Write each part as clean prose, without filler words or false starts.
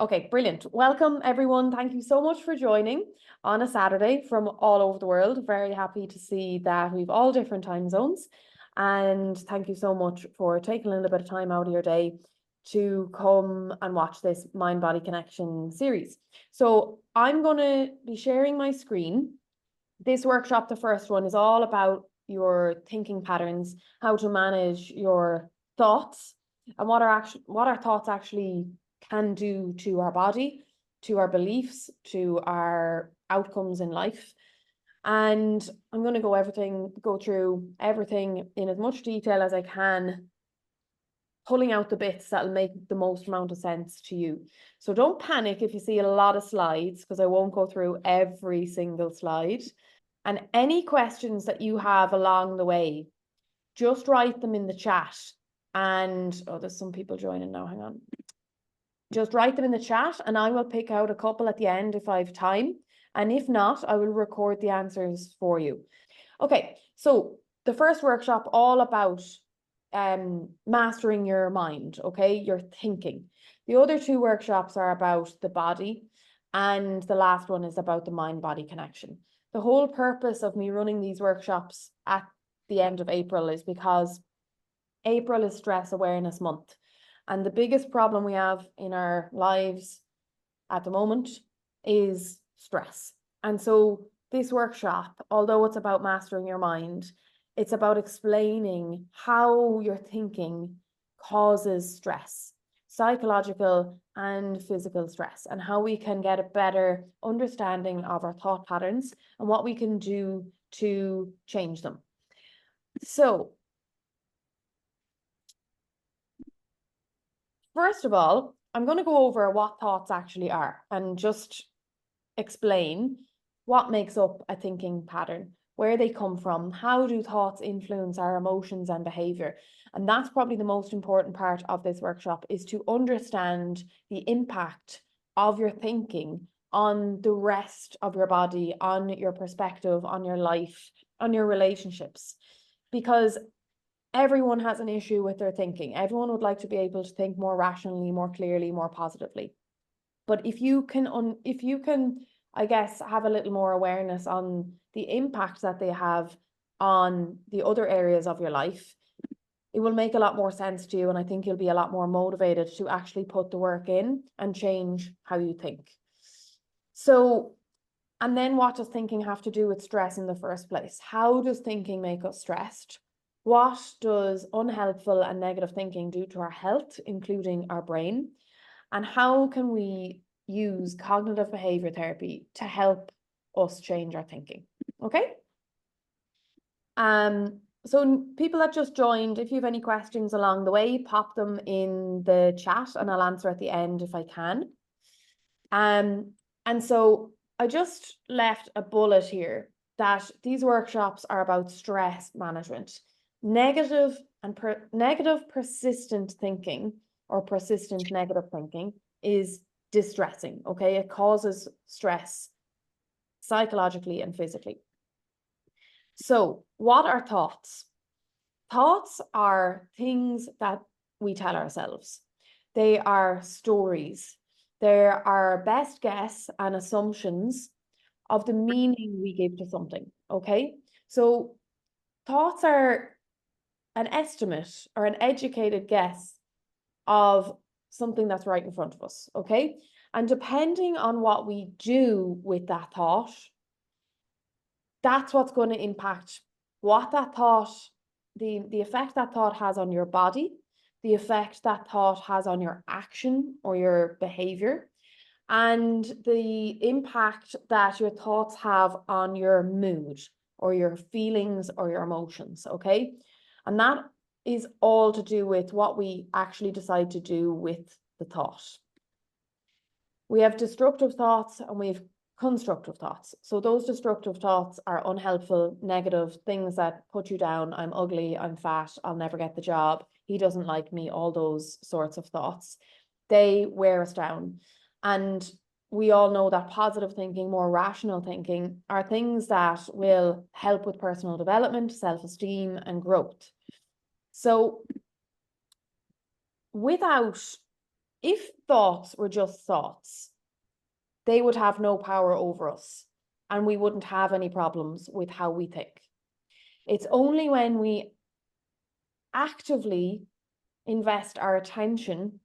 Okay, brilliant. Welcome, everyone. Thank you so much for joining on a Saturday from all over the world. Very happy to see that we've all different time zones. And thank you so much for taking a little bit of time out of your day to come and watch this Mind-Body Connection series. So I'm going to be sharing my screen. This workshop, the first one, is all about your thinking patterns, how to manage your thoughts, and what our thoughts actually can do to our body, to our beliefs, to our outcomes in life. And I'm going to go through everything in as much detail as I can, pulling out the bits that'll make the most amount of sense to you. So don't panic if you see a lot of slides, because I won't go through every single slide. And any questions that you have along the way, just write them in the chat. And, oh, there's some people joining now, hang on. Just write them in the chat and I will pick out a couple at the end if I have time. And if not, I will record the answers for you. Okay, so the first workshop, all about mastering your mind, okay, your thinking. The other two workshops are about the body, and the last one is about the mind-body connection. The whole purpose of me running these workshops at the end of April is because April is Stress Awareness Month. And the biggest problem we have in our lives at the moment is stress. And so this workshop, although it's about mastering your mind, it's about explaining how your thinking causes stress, psychological and physical stress, and how we can get a better understanding of our thought patterns and what we can do to change them. So, first of all, I'm going to go over what thoughts actually are and just explain what makes up a thinking pattern, where they come from, how do thoughts influence our emotions and behavior. And that's probably the most important part of this workshop, is to understand the impact of your thinking on the rest of your body, on your perspective, on your life, on your relationships. Because everyone has an issue with their thinking. Everyone would like to be able to think more rationally, more clearly, more positively. But if you can, I guess, have a little more awareness on the impact that they have on the other areas of your life, it will make a lot more sense to you. And I think you'll be a lot more motivated to actually put the work in and change how you think. So, and then what does thinking have to do with stress in the first place? How does thinking make us stressed? What does unhelpful and negative thinking do to our health, including our brain? And how can we use cognitive behavior therapy to help us change our thinking? Okay. So people that just joined, if you have any questions along the way, pop them in the chat and I'll answer at the end if I can. And so I just left a bullet here that these workshops are about stress management. Negative persistent thinking, or persistent negative thinking, is distressing, okay? It causes stress psychologically and physically. So what are thoughts? Thoughts are things that we tell ourselves. They are stories. They're our best guess and assumptions of the meaning we give to something, okay? So thoughts are an estimate or an educated guess of something that's right in front of us, okay? And depending on what we do with that thought, that's what's going to impact what that thought, the effect that thought has on your body, the effect that thought has on your action or your behavior, and the impact that your thoughts have on your mood or your feelings or your emotions, okay? And that is all to do with what we actually decide to do with the thought. We have destructive thoughts and we have constructive thoughts. So those destructive thoughts are unhelpful, negative, things that put you down. I'm ugly, I'm fat, I'll never get the job, he doesn't like me, all those sorts of thoughts. They wear us down. And we all know that positive thinking, more rational thinking, are things that will help with personal development, self-esteem, and growth. So without if thoughts were just thoughts, they would have no power over us and we wouldn't have any problems with how we think. It's only when we actively invest our attention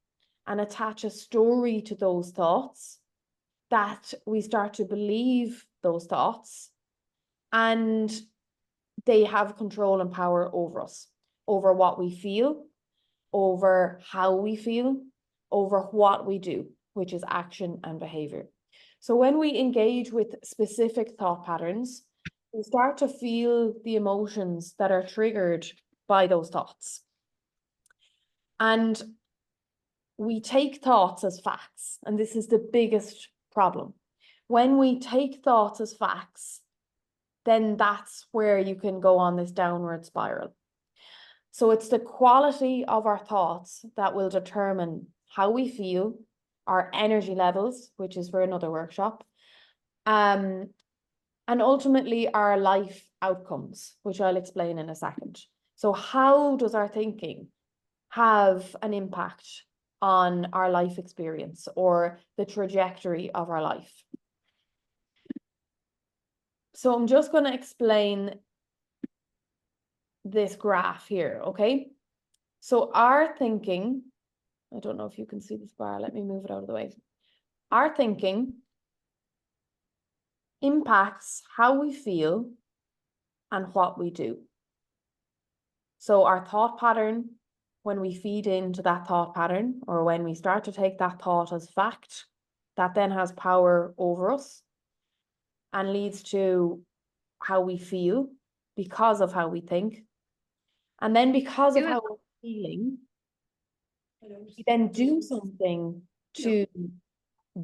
and attach a story to those thoughts that we start to believe those thoughts, and they have control and power over us, over what we feel, over how we feel, over what we do, which is action and behavior. So when we engage with specific thought patterns, we start to feel the emotions that are triggered by those thoughts. And we take thoughts as facts, and this is the biggest problem. When we take thoughts as facts, then that's where you can go on this downward spiral. So it's the quality of our thoughts that will determine how we feel, our energy levels, which is for another workshop, and ultimately our life outcomes, which I'll explain in a second. So how does our thinking have an impact on our life experience or the trajectory of our life? So I'm just going to explain this graph here, okay? So our thinking, I don't know if you can see this bar, let me move it out of the way. Our thinking impacts how we feel and what we do. So our thought pattern, when we feed into that thought pattern, or when we start to take that thought as fact, that then has power over us and leads to how we feel because of how we think. And then because of how we're feeling, we then do something to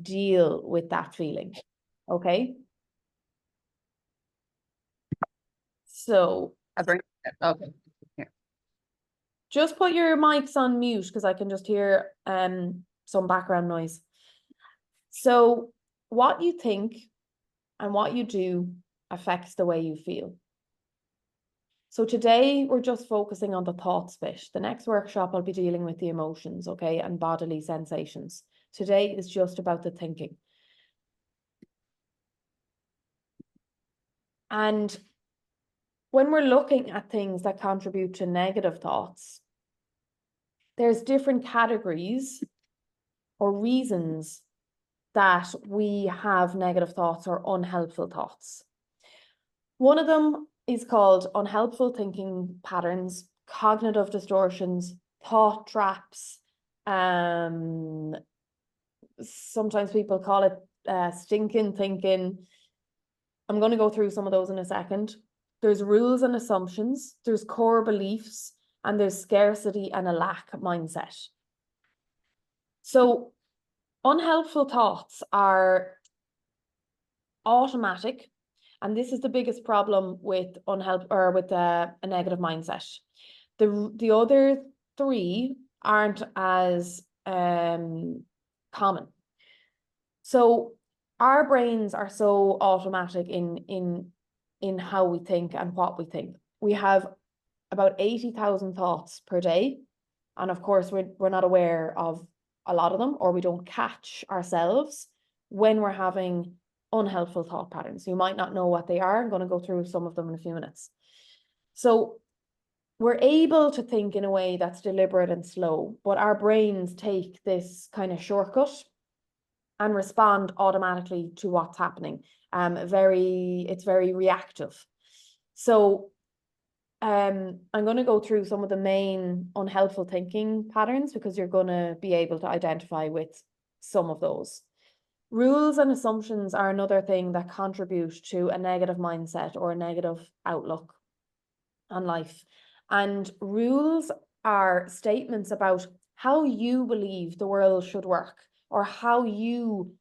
deal with that feeling, okay? So Okay. Here. just put your mics on mute because I can just hear some background noise. So what you think and what you do affects the way you feel. So today we're just focusing on the thoughts bit. The next workshop I'll be dealing with the emotions, okay, and bodily sensations. Today is just about the thinking. And when we're looking at things that contribute to negative thoughts, there's different categories or reasons that we have negative thoughts or unhelpful thoughts. One of them is called unhelpful thinking patterns, cognitive distortions, thought traps. Sometimes people call it stinking thinking. I'm going to go through some of those in a second. There's rules and assumptions, there's core beliefs, and there's scarcity and a lack mindset. So unhelpful thoughts are automatic, and this is the biggest problem with a negative mindset. The other three aren't as common. So our brains are so automatic in how we think and what we think. We have about 80,000 thoughts per day, and of course we're not aware of a lot of them, or we don't catch ourselves when we're having unhelpful thought patterns. You might not know what they are. I'm going to go through some of them in a few minutes. So we're able to think in a way that's deliberate and slow, but our brains take this kind of shortcut and respond automatically to what's happening. It's very reactive. So I'm going to go through some of the main unhelpful thinking patterns because you're going to be able to identify with some of those. Rules and assumptions are another thing that contribute to a negative mindset or a negative outlook on life. And rules are statements about how you believe the world should work or how you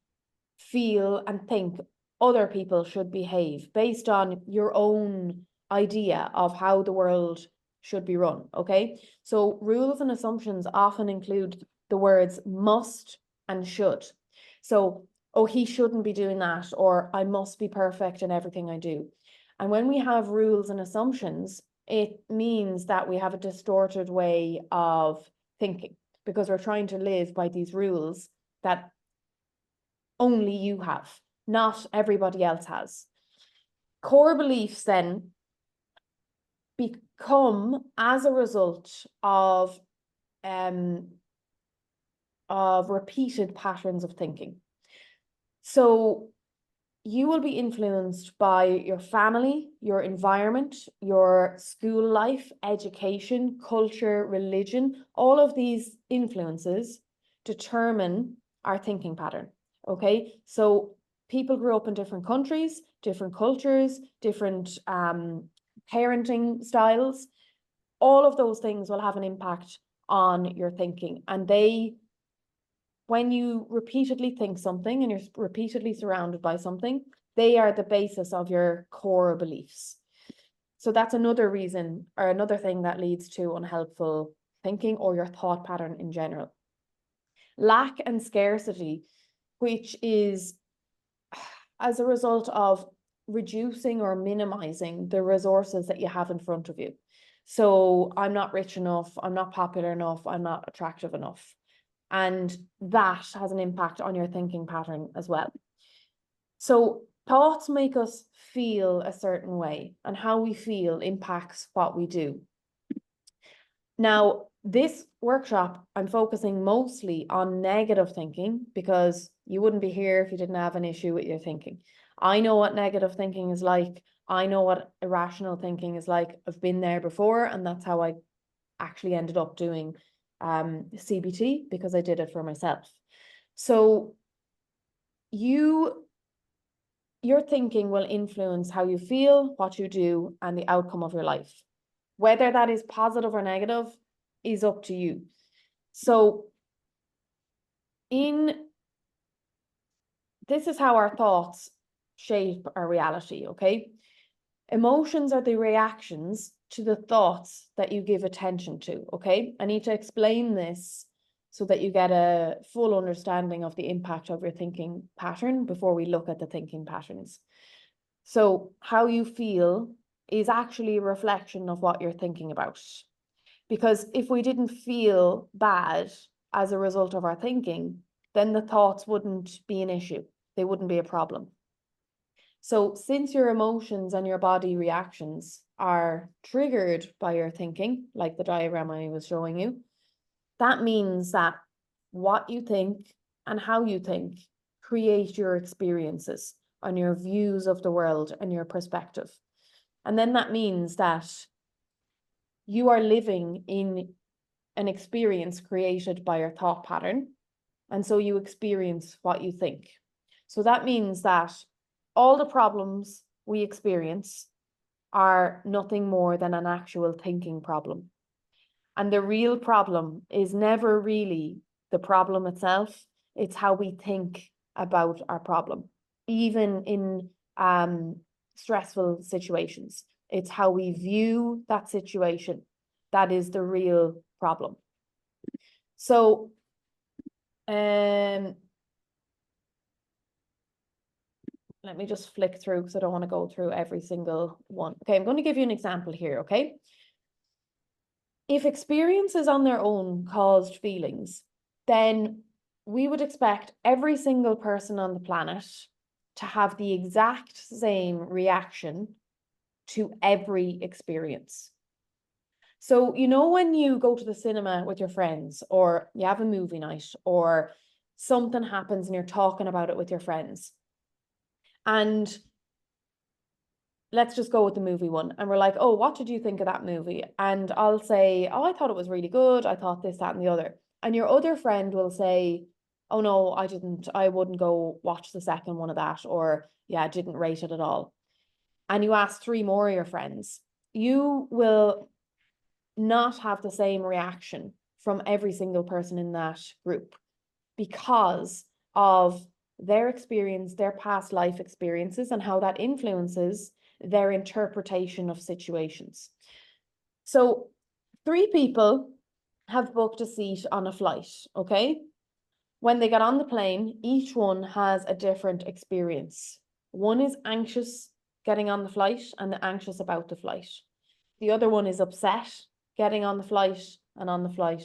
feel and think other people should behave based on your own idea of how the world should be run, okay? So rules and assumptions often include the words must and should. So, oh, he shouldn't be doing that, or I must be perfect in everything I do. And when we have rules and assumptions, it means that we have a distorted way of thinking. because we're trying to live by these rules that only you have, not everybody else has. Core beliefs then become as a result of repeated patterns of thinking. So you will be influenced by your family, your environment, your school life, education, culture, religion. All of these influences determine our thinking pattern. Okay, so people grew up in different countries, different cultures, different parenting styles. All of those things will have an impact on your thinking, and when you repeatedly think something and you're repeatedly surrounded by something, they are the basis of your core beliefs. So that's another reason, or another thing that leads to unhelpful thinking or your thought pattern in general. Lack and scarcity, which is as a result of reducing or minimizing the resources that you have in front of you. So I'm not rich enough, I'm not popular enough, I'm not attractive enough. And that has an impact on your thinking pattern as well. So thoughts make us feel a certain way, and how we feel impacts what we do. Now, this workshop, I'm focusing mostly on negative thinking, because you wouldn't be here if you didn't have an issue with your thinking. I know what negative thinking is like. I know what irrational thinking is like. I've been there before, and that's how I actually ended up doing CBT, because I did it for myself. So your thinking will influence how you feel, what you do, and the outcome of your life. Whether that is positive or negative is up to you. So this is how our thoughts shape our reality, okay? Emotions are the reactions to the thoughts that you give attention to, okay? I need to explain this so that you get a full understanding of the impact of your thinking pattern before we look at the thinking patterns. So how you feel is actually a reflection of what you're thinking about. Because if we didn't feel bad as a result of our thinking, then the thoughts wouldn't be an issue. They wouldn't be a problem. So since your emotions and your body reactions are triggered by your thinking, like the diagram I was showing you, that means that what you think and how you think create your experiences and your views of the world and your perspective. And then that means that you are living in an experience created by your thought pattern. And so you experience what you think. So that means that all the problems we experience are nothing more than an actual thinking problem. And the real problem is never really the problem itself. It's how we think about our problem, even in stressful situations. It's how we view that situation that is the real problem. So let me just flick through, because I don't want to go through every single one. Okay, I'm going to give you an example here, okay? If experiences on their own caused feelings, then we would expect every single person on the planet to have the exact same reaction to every experience. So, you know, when you go to the cinema with your friends, or you have a movie night, or something happens and you're talking about it with your friends, and let's just go with the movie one. And we're like, oh, what did you think of that movie? And I'll say, oh, I thought it was really good. I thought this, that, and the other. And your other friend will say, oh, no, I wouldn't go watch the second one of that. Or, yeah, I didn't rate it at all. And you ask three more of your friends, you will not have the same reaction from every single person in that group, because of their experience, their past life experiences, and how that influences their interpretation of situations. So 3 people have booked a seat on a flight, okay? When they get on the plane, each one has a different experience. One is anxious getting on the flight and anxious about the flight. The other one is upset getting on the flight and on the flight.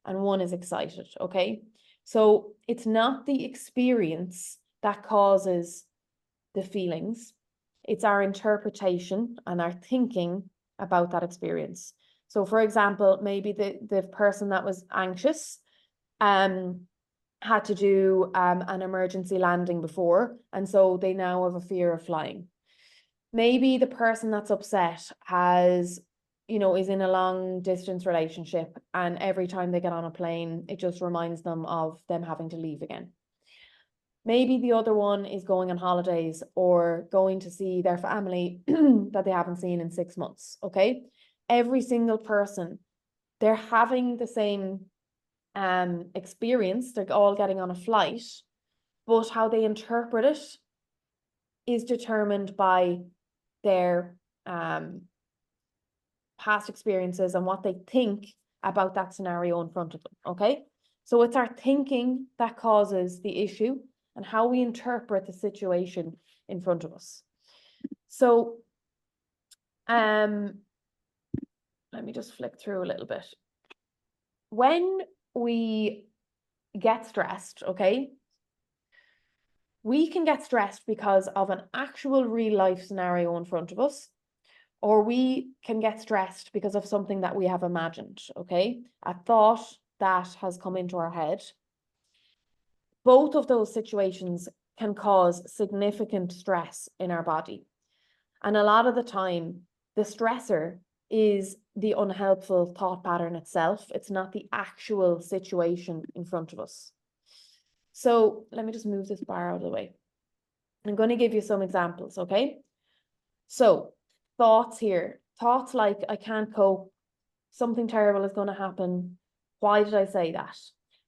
and one is excited, okay? So it's not the experience that causes the feelings, it's our interpretation and our thinking about that experience. So for example, maybe the person that was anxious had to do an emergency landing before, and so they now have a fear of flying. Maybe the person that's upset has, is in a long distance relationship, and every time they get on a plane, it just reminds them of them having to leave again. Maybe the other one is going on holidays or going to see their family that they haven't seen in 6 months, okay? Every single person, they're having the same experience, they're all getting on a flight, but how they interpret it is determined by their past experiences and what they think about that scenario in front of them, okay? So it's our thinking that causes the issue and how we interpret the situation in front of us. So let me just flick through a little bit. When we get stressed, okay, we can get stressed because of an actual real life scenario in front of us, or we can get stressed because of something that we have imagined, okay? A thought that has come into our head. Both of those situations can cause significant stress in our body. And a lot of the time, the stressor is the unhelpful thought pattern itself. It's not the actual situation in front of us. So let me just move this bar out of the way. I'm going to give you some examples, okay? So thoughts here, thoughts like, I can't cope, something terrible is going to happen. Why did I say that?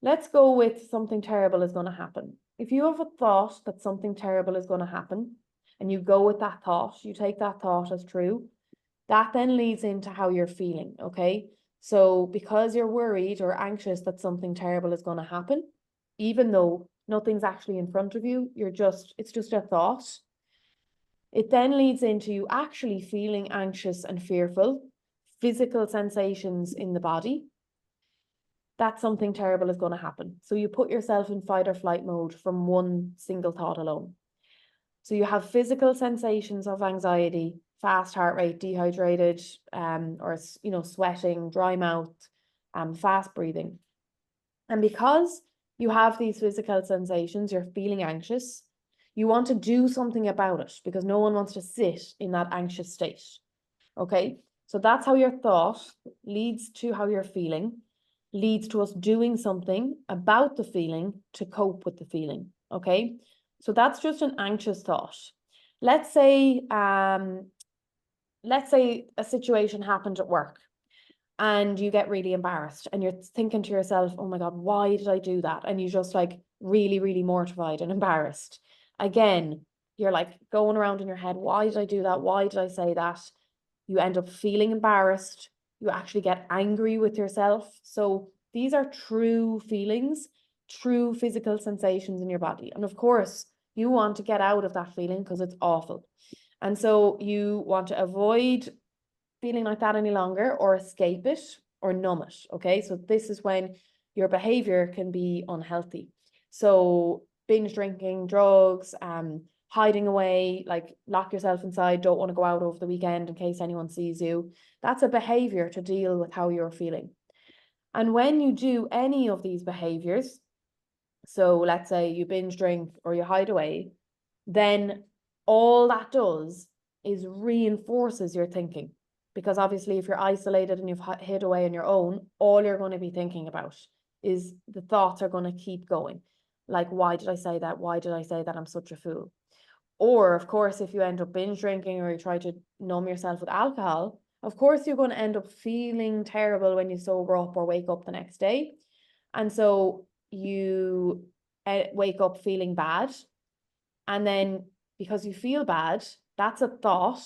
Let's go with something terrible is going to happen. If you have a thought that something terrible is going to happen, and you go with that thought, you take that thought as true, that then leads into how you're feeling, okay? So because you're worried or anxious that something terrible is going to happen, even though nothing's actually in front of you, it's just a thought. It then leads into you actually feeling anxious and fearful, physical sensations in the body, that something terrible is going to happen. So you put yourself in fight or flight mode from one single thought alone. So you have physical sensations of anxiety, fast heart rate, dehydrated, or sweating, dry mouth, fast breathing. And because you have these physical sensations, you're feeling anxious, you want to do something about it because no one wants to sit in that anxious state. Okay, so that's how your thought leads to how you're feeling, leads to us doing something about the feeling to cope with the feeling. Okay, so that's just an anxious thought. Let's say a situation happened at work and you get really embarrassed and you're thinking to yourself, oh my God, why did I do that? And you just like really, really mortified and embarrassed. Again, you're like going around in your head, why did I do that? Why did I say that? You end up feeling embarrassed. You actually get angry with yourself. So these are true feelings, true physical sensations in your body. And of course, you want to get out of that feeling because it's awful. And so you want to avoid feeling like that any longer or escape it or numb it, okay? So this is when your behavior can be unhealthy. So binge drinking, drugs, hiding away, like lock yourself inside, don't want to go out over the weekend in case anyone sees you. That's a behavior to deal with how you're feeling. And when you do any of these behaviors, so let's say you binge drink or you hide away, then all that does is reinforces your thinking. Because obviously if you're isolated and you've hid away on your own, all you're going to be thinking about is the thoughts are going to keep going. Like, why did I say that? Why did I say that? I'm such a fool. Or of course, if you end up binge drinking or you try to numb yourself with alcohol, of course, you're going to end up feeling terrible when you sober up or wake up the next day. And so you wake up feeling bad. And then because you feel bad, that's a thought.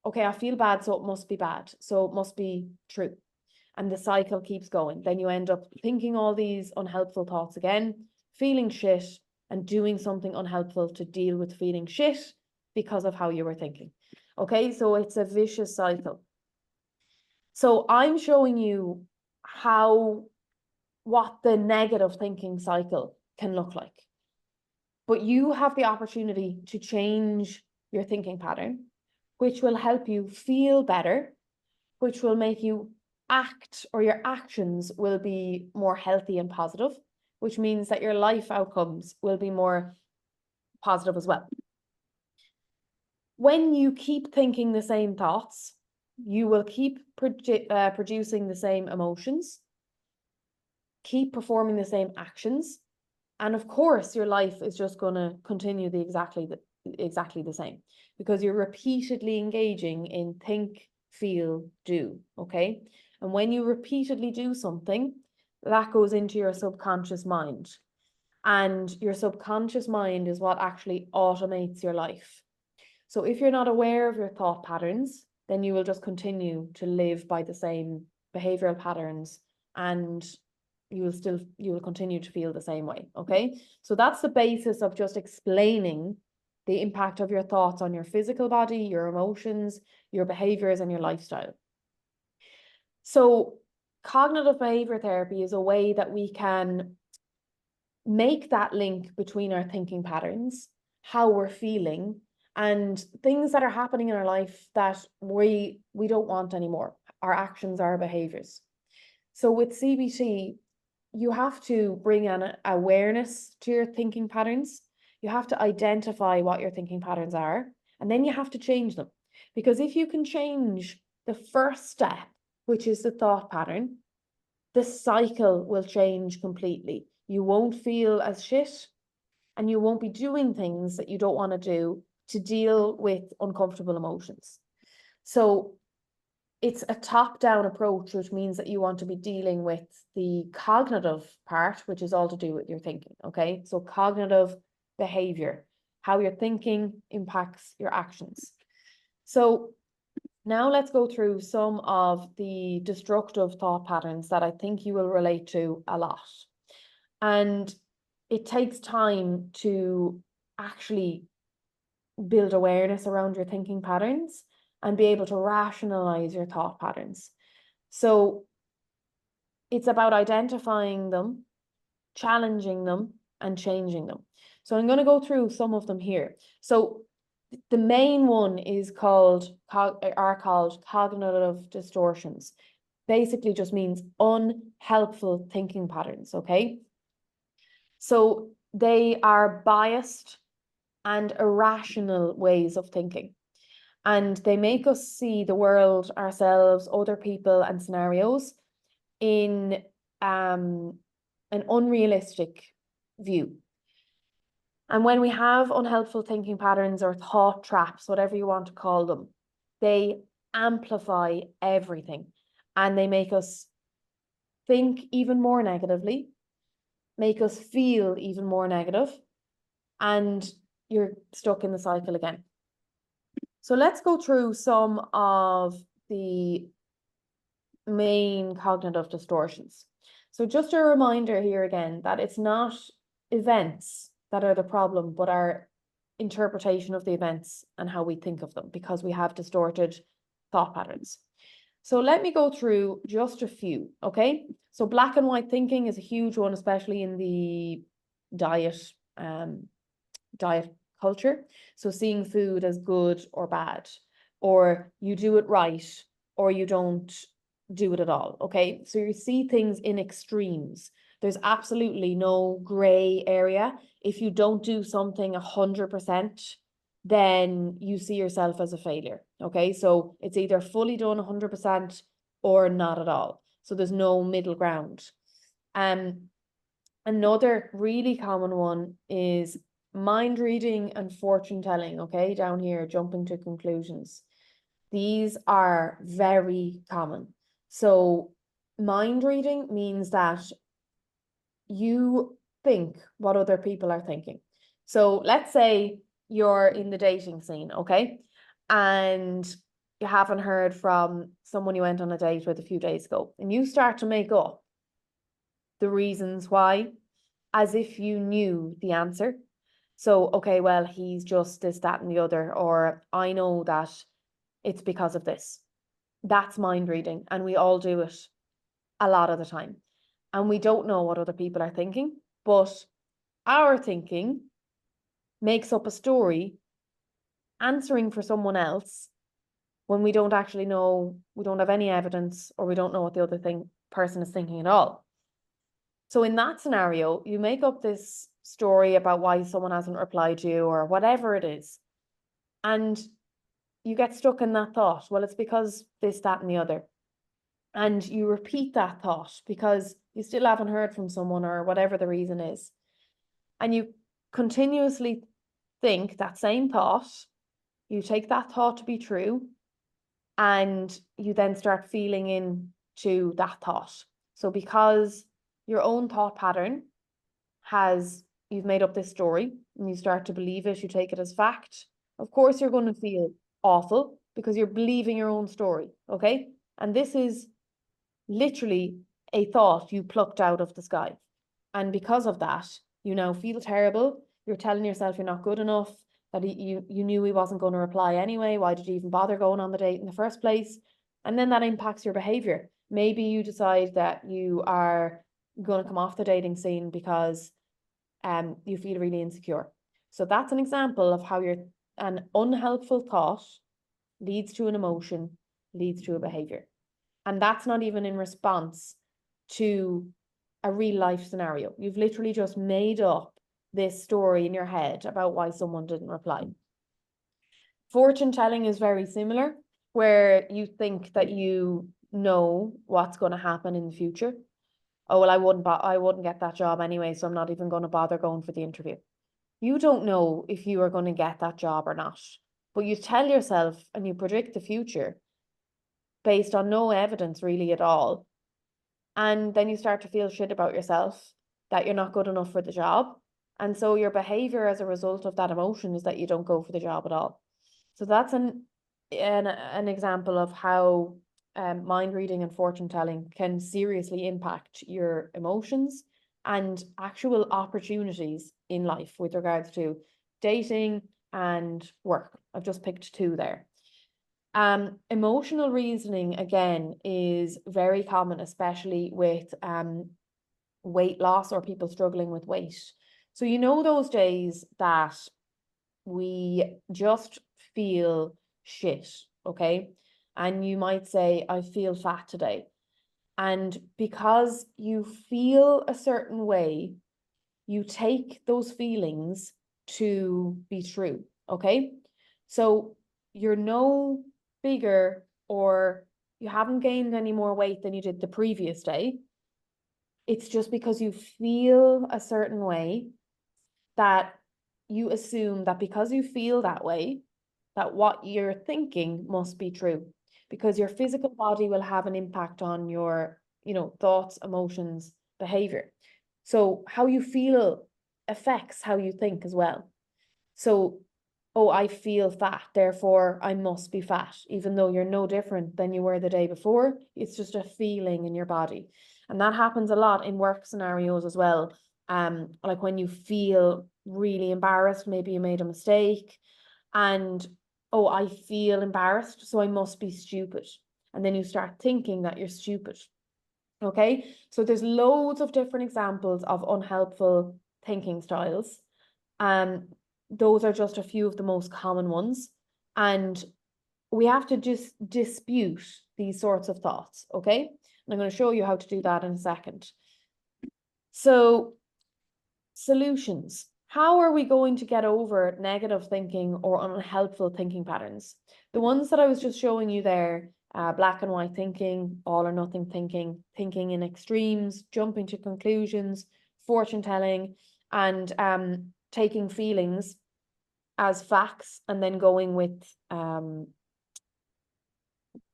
Okay, I feel bad, so it must be bad. So it must be true. And the cycle keeps going. Then you end up thinking all these unhelpful thoughts again, feeling shit, and doing something unhelpful to deal with feeling shit because of how you were thinking. Okay, so it's a vicious cycle. So I'm showing you how what the negative thinking cycle can look like. But you have the opportunity to change your thinking pattern, which will help you feel better, which will make you act, or your actions will be more healthy and positive, which means that your life outcomes will be more positive as well. When you keep thinking the same thoughts, you will keep producing the same emotions, keep performing the same actions, and of course your life is just going to continue exactly the same, because you're repeatedly engaging in think, feel, do. Okay, and when you repeatedly do something, that goes into your subconscious mind, and your subconscious mind is what actually automates your life. So if you're not aware of your thought patterns, then you will just continue to live by the same behavioral patterns, and you will continue to feel the same way. Okay, so that's the basis of just explaining the impact of your thoughts on your physical body, your emotions, your behaviors, and your lifestyle. So cognitive behavior therapy is a way that we can make that link between our thinking patterns, how we're feeling, and things that are happening in our life that we don't want anymore, our actions, our behaviors. So with CBT, you have to bring an awareness to your thinking patterns. You have to identify what your thinking patterns are, and then you have to change them. Because if you can change the first step, which is the thought pattern, the cycle will change completely. You won't feel as shit, and you won't be doing things that you don't want to do to deal with uncomfortable emotions. So it's a top-down approach, which means that you want to be dealing with the cognitive part, which is all to do with your thinking. Okay, so cognitive behavior, how your thinking impacts your actions. So now let's go through some of the destructive thought patterns that I think you will relate to a lot. And it takes time to actually build awareness around your thinking patterns and be able to rationalize your thought patterns. So it's about identifying them, challenging them, and changing them. So I'm going to go through some of them here. So the main one is called cognitive distortions. Basically just means unhelpful thinking patterns, okay? So they are biased and irrational ways of thinking. And they make us see the world, ourselves, other people, and scenarios in an unrealistic view. And when we have unhelpful thinking patterns or thought traps, whatever you want to call them, they amplify everything, and they make us think even more negatively, make us feel even more negative, and you're stuck in the cycle again. So let's go through some of the main cognitive distortions. So just a reminder here again that it's not events that are the problem, but our interpretation of the events and how we think of them, because we have distorted thought patterns. So let me go through just a few, okay? So black and white thinking is a huge one, especially in the diet culture. So seeing food as good or bad, or you do it right, or you don't do it at all, okay? So you see things in extremes. There's absolutely no gray area. If you don't do something 100%, then you see yourself as a failure, okay? So it's either fully done 100% or not at all. So there's no middle ground. Another really common one is mind reading and fortune telling, okay? Down here, jumping to conclusions. These are very common. So mind reading means that you think what other people are thinking. So let's say you're in the dating scene, okay? And you haven't heard from someone you went on a date with a few days ago, and you start to make up the reasons why, as if you knew the answer. So, okay, well, he's just this, that, and the other, or I know that it's because of this. That's mind reading, and we all do it a lot of the time. and we don't know what other people are thinking, but our thinking makes up a story answering for someone else when we don't actually know, we don't have any evidence, or we don't know what the other person is thinking at all. So in that scenario, you make up this story about why someone hasn't replied to you or whatever it is, and you get stuck in that thought. Well, it's because this, that, and the other. And you repeat that thought because you still haven't heard from someone or whatever the reason is. And you continuously think that same thought, you take that thought to be true, and you then start feeling into that thought. So because your own thought pattern you've made up this story and you start to believe it, you take it as fact, of course you're going to feel awful because you're believing your own story, okay? And this is literally a thought you plucked out of the sky. And because of that, you now feel terrible. You're telling yourself you're not good enough, that you knew he wasn't going to reply anyway. Why did you even bother going on the date in the first place? And then that impacts your behavior. Maybe you decide that you are going to come off the dating scene because you feel really insecure. So that's an example of how an unhelpful thought leads to an emotion, leads to a behavior. And that's not even in response to a real life scenario. You've literally just made up this story in your head about why someone didn't reply. Fortune telling is very similar, where you think that you know what's going to happen in the future. Oh, well, I wouldn't get that job anyway, so I'm not even going to bother going for the interview. You don't know if you are going to get that job or not, but you tell yourself and you predict the future based on no evidence really at all. And then you start to feel shit about yourself, that you're not good enough for the job. And so your behavior as a result of that emotion is that you don't go for the job at all. So that's an example of how mind reading and fortune telling can seriously impact your emotions and actual opportunities in life with regards to dating and work. I've just picked two there. Emotional reasoning, again, is very common, especially with weight loss or people struggling with weight. So you know those days that we just feel shit, okay? And you might say, I feel fat today. And because you feel a certain way, you take those feelings to be true, okay? So you're no bigger, or you haven't gained any more weight than you did the previous day. It's just because you feel a certain way that you assume that because you feel that way, that what you're thinking must be true, because your physical body will have an impact on your, thoughts, emotions, behavior. So how you feel affects how you think as well. So, oh, I feel fat, therefore I must be fat, even though you're no different than you were the day before. It's just a feeling in your body. And that happens a lot in work scenarios as well. Like when you feel really embarrassed, maybe you made a mistake, and oh, I feel embarrassed, so I must be stupid. And then you start thinking that you're stupid. Okay, so there's loads of different examples of unhelpful thinking styles. Those are just a few of the most common ones. And we have to just dispute these sorts of thoughts, okay? And I'm going to show you how to do that in a second. So, solutions. How are we going to get over negative thinking or unhelpful thinking patterns? The ones that I was just showing you there, black and white thinking, all or nothing thinking, thinking in extremes, jumping to conclusions, fortune telling, and taking feelings as facts and then going with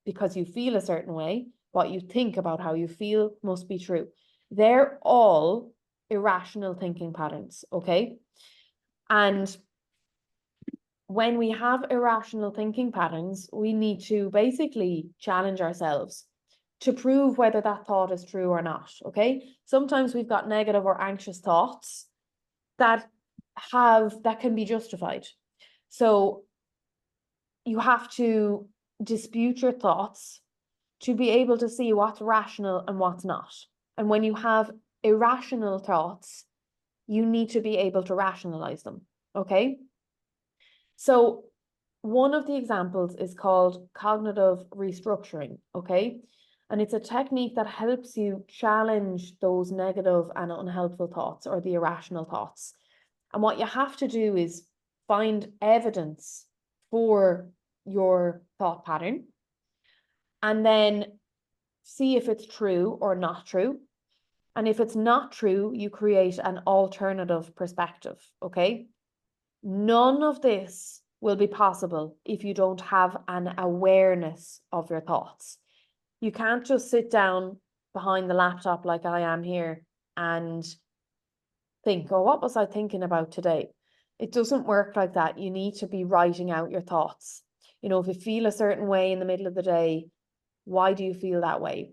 because you feel a certain way, what you think about how you feel must be true. They're all irrational thinking patterns, okay? And when we have irrational thinking patterns, we need to basically challenge ourselves to prove whether that thought is true or not, okay? Sometimes we've got negative or anxious thoughts that can be justified. So you have to dispute your thoughts to be able to see what's rational and what's not. And when you have irrational thoughts, you need to be able to rationalize them, okay? So one of the examples is called cognitive restructuring, okay? And it's a technique that helps you challenge those negative and unhelpful thoughts or the irrational thoughts. And what you have to do is find evidence for your thought pattern and then see if it's true or not true. And if it's not true, you create an alternative perspective, okay? None of this will be possible if you don't have an awareness of your thoughts. You can't just sit down behind the laptop like I am here and think, oh, what was I thinking about today? It doesn't work like that. You need to be writing out your thoughts. You know, if you feel a certain way in the middle of the day, why do you feel that way?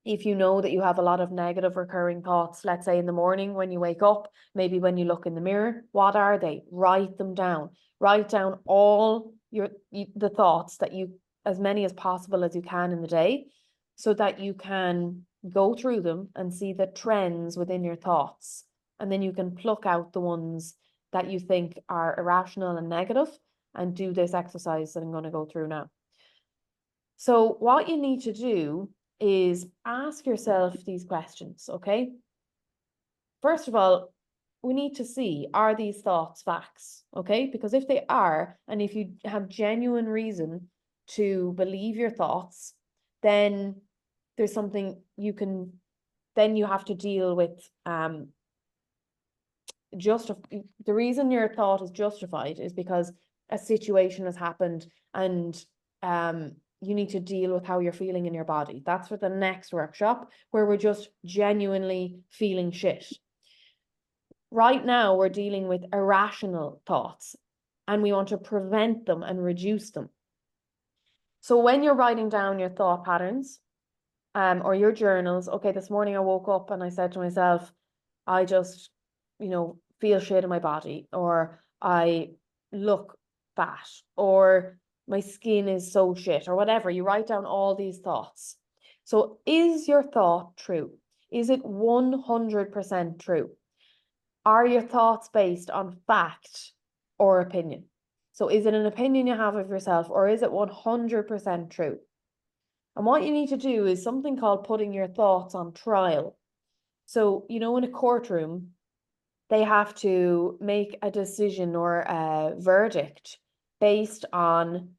If you know that you have a lot of negative recurring thoughts, let's say in the morning when you wake up, maybe when you look in the mirror, what are they? Write them down. Write down all the thoughts that you, as many as possible as you can in the day, so that you can go through them and see the trends within your thoughts. And then you can pluck out the ones that you think are irrational and negative and do this exercise that I'm going to go through now. So what you need to do is ask yourself these questions, okay? First of all, we need to see, are these thoughts facts, okay? Because if they are, and if you have genuine reason to believe your thoughts, then there's something you can, then you have to deal with the reason your thought is justified is because a situation has happened and you need to deal with how you're feeling in your body. That's for the next workshop where we're just genuinely feeling shit. Right now, we're dealing with irrational thoughts and we want to prevent them and reduce them. So when you're writing down your thought patterns or your journals, okay, this morning I woke up and I said to myself, I just, feel shit in my body, or I look fat, or my skin is so shit, or whatever. You write down all these thoughts. So is your thought true? Is it 100% true? Are your thoughts based on fact or opinion? So is it an opinion you have of yourself, or is it 100% true? And what you need to do is something called putting your thoughts on trial. So, in a courtroom, they have to make a decision or a verdict based on,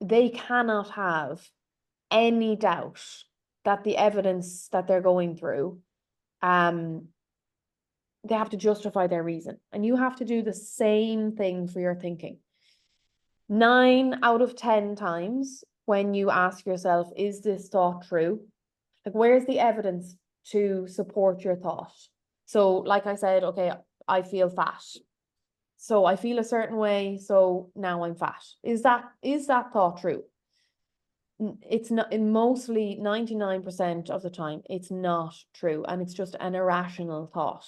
they cannot have any doubt that the evidence that they're going through, they have to justify their reason. And you have to do the same thing for your thinking. 9 out of 10 times when you ask yourself, is this thought true? Like, where's the evidence to support your thought? So like I said, okay, I feel fat. So I feel a certain way, so now I'm fat. Is that thought true? It's not, in mostly 99% of the time, it's not true. And it's just an irrational thought.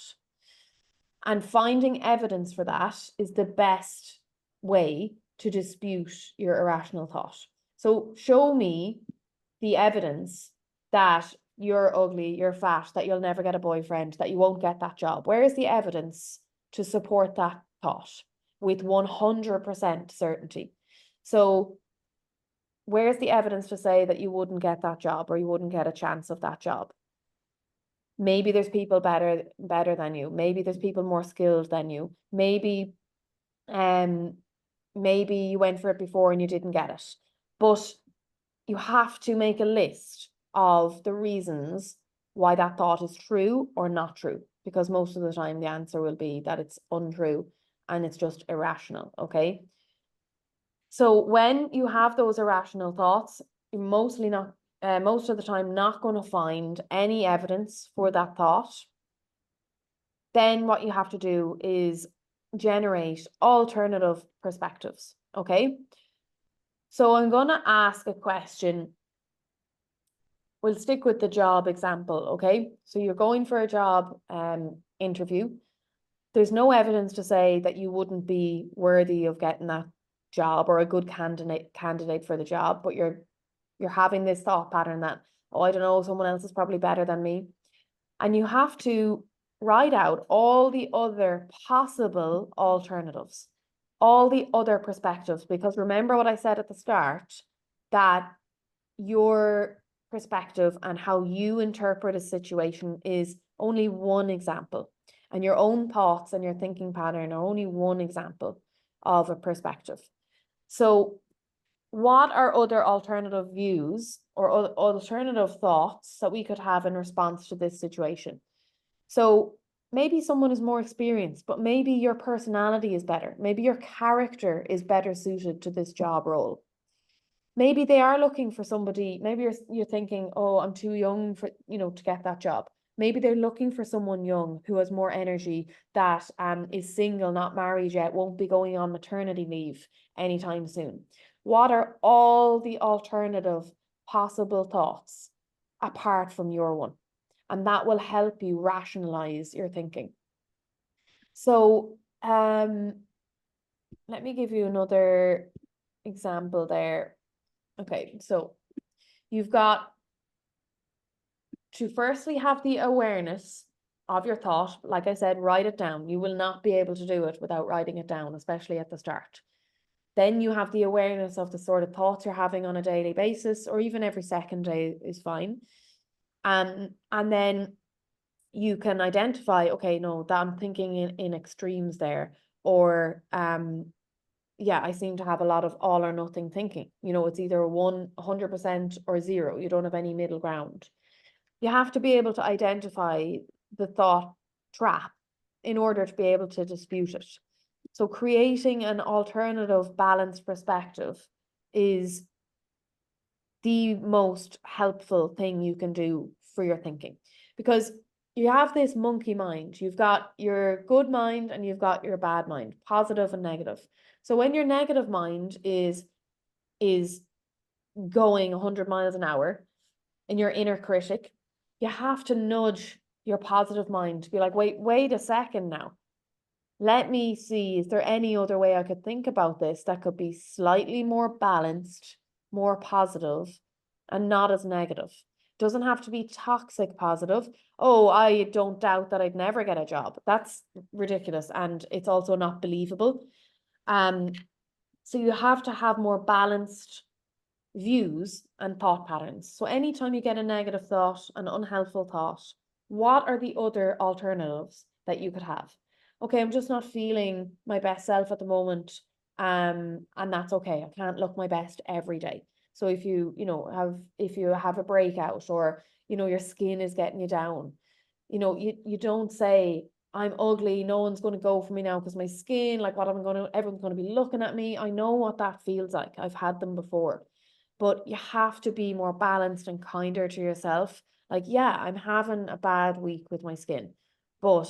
And finding evidence for that is the best way to dispute your irrational thought. So show me the evidence that you're ugly, you're fat, that you'll never get a boyfriend, that you won't get that job. Where is the evidence to support that thought with 100% certainty? So where's the evidence to say that you wouldn't get that job or you wouldn't get a chance of that job? Maybe there's people better than you. Maybe there's people more skilled than you. Maybe you went for it before and you didn't get it. But you have to make a list of the reasons why that thought is true or not true, because most of the time the answer will be that it's untrue and it's just irrational, okay? So when you have those irrational thoughts, you're most of the time not going to find any evidence for that thought. Then what you have to do is generate alternative perspectives, okay? So I'm going to ask a question. We'll stick with the job example, okay? So you're going for a job interview. There's no evidence to say that you wouldn't be worthy of getting that job or a good candidate for the job, but you're having this thought pattern that oh, I don't know, someone else is probably better than me. And you have to write out all the other possible alternatives, all the other perspectives, because remember what I said at the start, that your perspective and how you interpret a situation is only one example, and your own thoughts and your thinking pattern are only one example of a perspective. So what are other alternative views or alternative thoughts that we could have in response to this situation? So maybe someone is more experienced, but maybe your personality is better. Maybe your character is better suited to this job role. Maybe they are looking for somebody, maybe you're thinking, oh, I'm too young for, to get that job. Maybe they're looking for someone young who has more energy, that is single, not married yet, won't be going on maternity leave anytime soon. What are all the alternative possible thoughts apart from your one? And that will help you rationalize your thinking. So let me give you another example there. Okay, so you've got to firstly have the awareness of your thought. Like I said, write it down. You will not be able to do it without writing it down, especially at the start. Then you have the awareness of the sort of thoughts you're having on a daily basis, or even every second day is fine. And then you can identify, okay, no, that I'm thinking in extremes there, or yeah, I seem to have a lot of all or nothing thinking. It's either 100% or zero. You don't have any middle ground. You have to be able to identify the thought trap in order to be able to dispute it. So creating an alternative balanced perspective is the most helpful thing you can do for your thinking, because you have this monkey mind. You've got your good mind and you've got your bad mind, positive and negative. So when your negative mind is going 100 miles an hour in your inner critic, you have to nudge your positive mind to be like, wait a second now. Let me see, is there any other way I could think about this that could be slightly more balanced, more positive, and not as negative? Doesn't have to be toxic positive. Oh, I don't doubt that I'd never get a job. That's ridiculous, and it's also not believable. So you have to have more balanced views and thought patterns. So anytime you get a negative thought, an unhelpful thought, what are the other alternatives that you could have? Okay, I'm just not feeling my best self at the moment. And that's okay. I can't look my best every day. So if you have a breakout, or, your skin is getting you down, you don't say, I'm ugly, no one's going to go for me now because my skin, like, everyone's going to be looking at me. I know what that feels like. I've had them before. But you have to be more balanced and kinder to yourself. Like, yeah, I'm having a bad week with my skin, but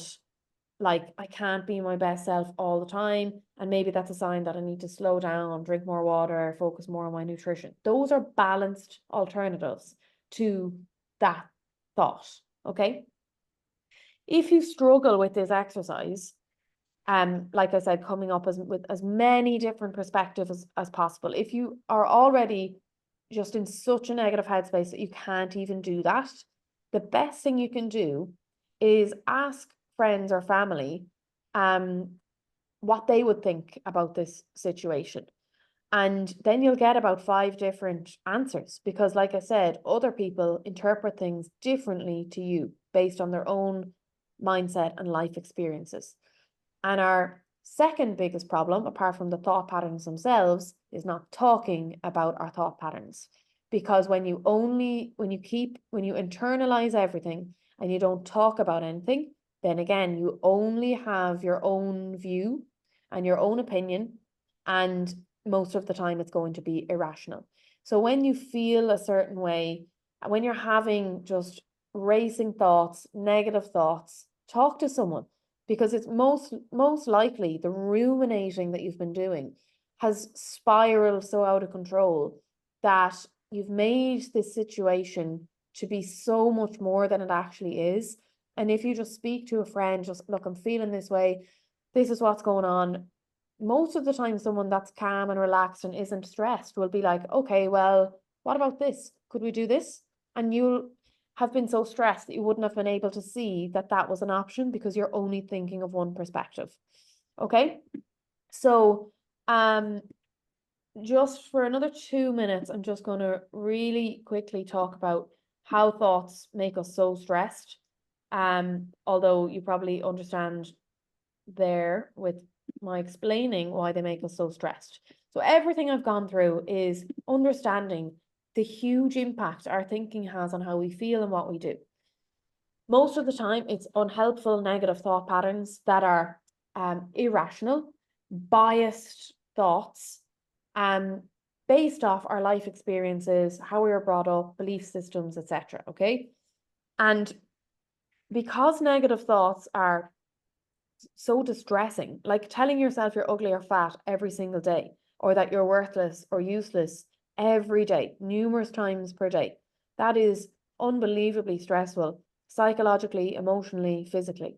like, I can't be my best self all the time. And maybe that's a sign that I need to slow down, drink more water, focus more on my nutrition. Those are balanced alternatives to that thought. Okay. If you struggle with this exercise, like I said, coming up with as many different perspectives as possible. If you are already just in such a negative headspace that you can't even do that, the best thing you can do is ask friends or family what they would think about this situation. And then you'll get about 5 different answers, because like I said, other people interpret things differently to you based on their own mindset and life experiences. And our second biggest problem, apart from the thought patterns themselves, is not talking about our thought patterns. Because when you internalize everything and you don't talk about anything, then again, you only have your own view and your own opinion, and most of the time it's going to be irrational. So when you feel a certain way, when you're having just racing thoughts, negative thoughts, talk to someone, because it's most likely the ruminating that you've been doing has spiraled so out of control that you've made this situation to be so much more than it actually is. And if you just speak to a friend, just, look, I'm feeling this way, this is what's going on, most of the time someone that's calm and relaxed and isn't stressed will be like, okay, well, what about this? Could we do this? And you'll have been so stressed that you wouldn't have been able to see that that was an option because you're only thinking of one perspective. Okay? So, just for another 2 minutes, I'm just going to really quickly talk about how thoughts make us so stressed. Although you probably understand there with my explaining why they make us so stressed. So everything I've gone through is understanding the huge impact our thinking has on how we feel and what we do. Most of the time, it's unhelpful, negative thought patterns that are irrational, biased thoughts, based off our life experiences, how we were brought up, belief systems, etc. Okay, and because negative thoughts are so distressing, like telling yourself you're ugly or fat every single day, or that you're worthless or useless every day, numerous times per day, that is unbelievably stressful, psychologically, emotionally, physically.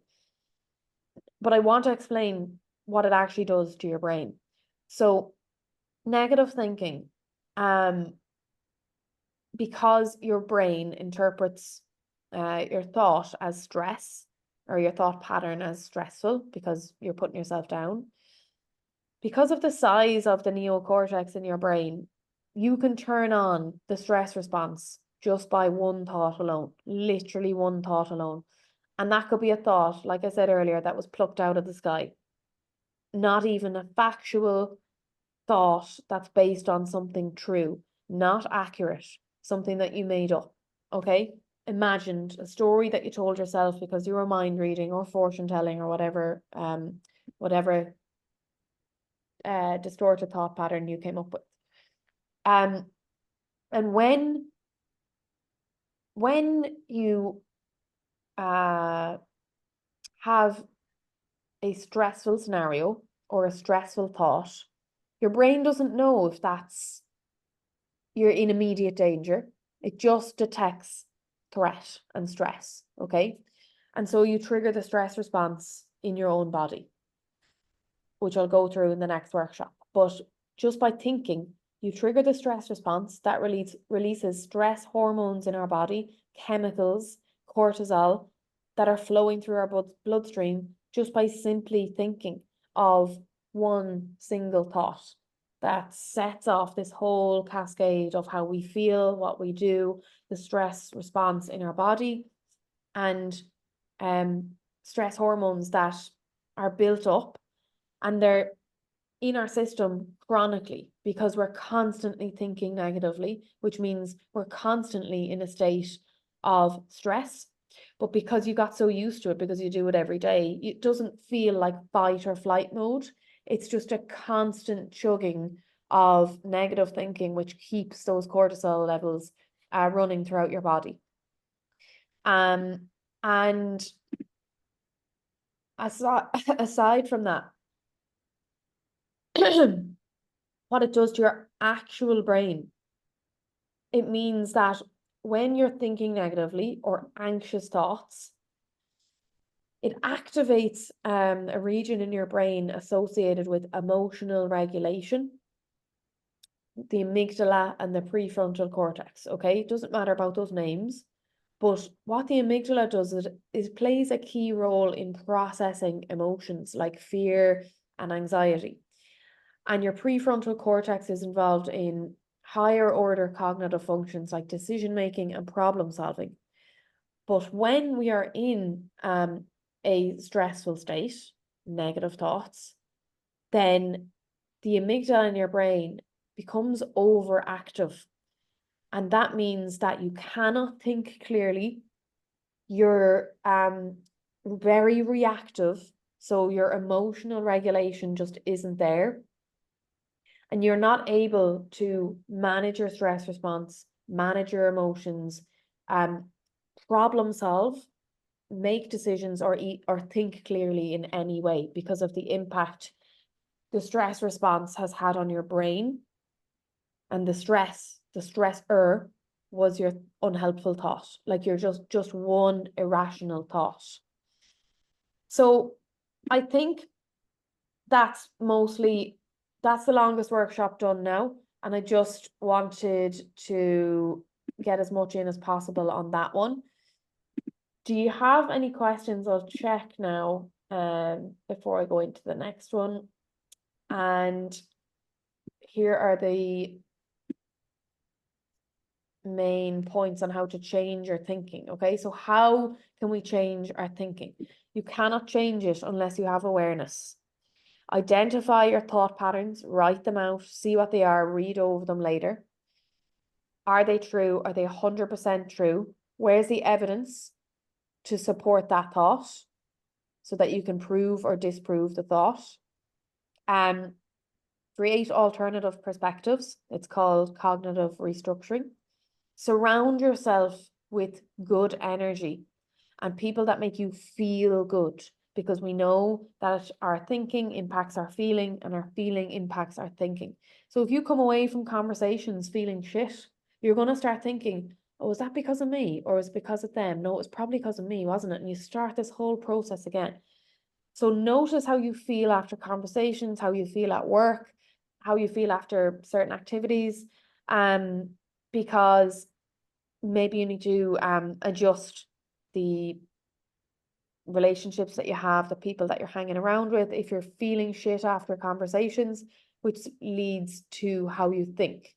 But I want to explain what it actually does to your brain. So, negative thinking, because your brain interprets your thought as stress, or your thought pattern as stressful because you're putting yourself down. Because of the size of the neocortex in your brain, you can turn on the stress response just by one thought alone, literally one thought alone. And that could be a thought, like I said earlier, that was plucked out of the sky. Not even a factual thought that's based on something true, not accurate, something that you made up. Okay? Imagined, a story that you told yourself because you were mind reading or fortune telling or whatever distorted thought pattern you came up with. And when you have a stressful scenario or a stressful thought, your brain doesn't know if you're in immediate danger. It just detects threat and stress, okay? And so you trigger the stress response in your own body, which I'll go through in the next workshop. But just by thinking, you trigger the stress response that releases stress hormones in our body, chemicals, cortisol, that are flowing through our bloodstream just by simply thinking of one single thought that sets off this whole cascade of how we feel, what we do, the stress response in our body, and stress hormones that are built up, and they're in our system chronically because we're constantly thinking negatively, which means we're constantly in a state of stress. But because you got so used to it, because you do it every day, it doesn't feel like fight or flight mode. It's just a constant chugging of negative thinking, which keeps those cortisol levels running throughout your body. And aside from that, what it does to your actual brain, it means that when you're thinking negatively or anxious thoughts, it activates a region in your brain associated with emotional regulation, the amygdala and the prefrontal cortex. Okay, it doesn't matter about those names, but what the amygdala does is plays a key role in processing emotions like fear and anxiety. And your prefrontal cortex is involved in higher order cognitive functions like decision making and problem solving. But when we are in a stressful state, negative thoughts, then the amygdala in your brain becomes overactive. And that means that you cannot think clearly. You're very reactive. So your emotional regulation just isn't there. And you're not able to manage your stress response, manage your emotions, problem solve, make decisions, or think clearly in any way because of the impact the stress response has had on your brain. And the stressor was your unhelpful thought, like you're just one irrational thought. So I think that's the longest workshop done now. And I just wanted to get as much in as possible on that one. Do you have any questions? I'll check now before I go into the next one. And here are the main points on how to change your thinking. Okay, so how can we change our thinking? You cannot change it unless you have awareness. Identify your thought patterns, write them out, see what they are, read over them later. Are they true? Are they 100% true? Where's the evidence to support that thought so that you can prove or disprove the thought? Create alternative perspectives. It's called cognitive restructuring. Surround yourself with good energy and people that make you feel good, because we know that our thinking impacts our feeling and our feeling impacts our thinking. So if you come away from conversations feeling shit, you're going to start thinking, oh, is that because of me or is it because of them? No, it's probably because of me, wasn't it? And you start this whole process again. So notice how you feel after conversations, how you feel at work, how you feel after certain activities, because maybe you need to adjust the relationships that you have, the people that you're hanging around with, if you're feeling shit after conversations, which leads to how you think.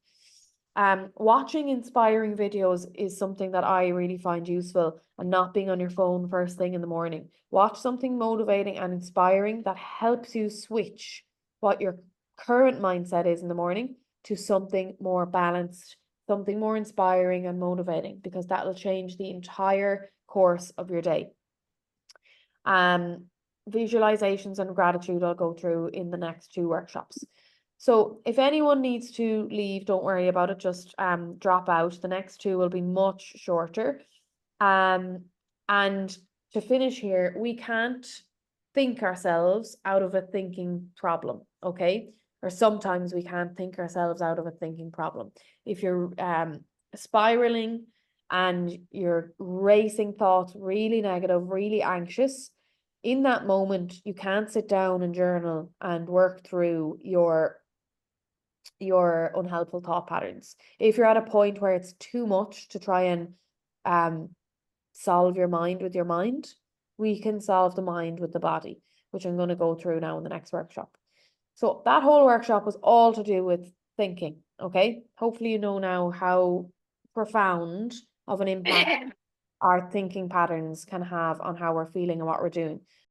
Watching inspiring videos is something that I really find useful, and not being on your phone first thing in the morning. Watch something motivating and inspiring that helps you switch what your current mindset is in the morning to something more balanced, something more inspiring and motivating, because that will change the entire course of your day. Visualizations and gratitude I'll go through in the next two workshops. So if anyone needs to leave, don't worry about it, just drop out. The next two will be much shorter. And to finish here, we can't think ourselves out of a thinking problem, okay? Or sometimes we can't think ourselves out of a thinking problem. If you're spiraling and you're racing thoughts, really negative, really anxious, in that moment, you can't sit down and journal and work through your unhelpful thought patterns. If you're at a point where it's too much to try and solve your mind with your mind, we can solve the mind with the body, which I'm going to go through now in the next workshop. So that whole workshop was all to do with thinking, okay? Hopefully you know now how profound of an impact our thinking patterns can have on how we're feeling and what we're doing.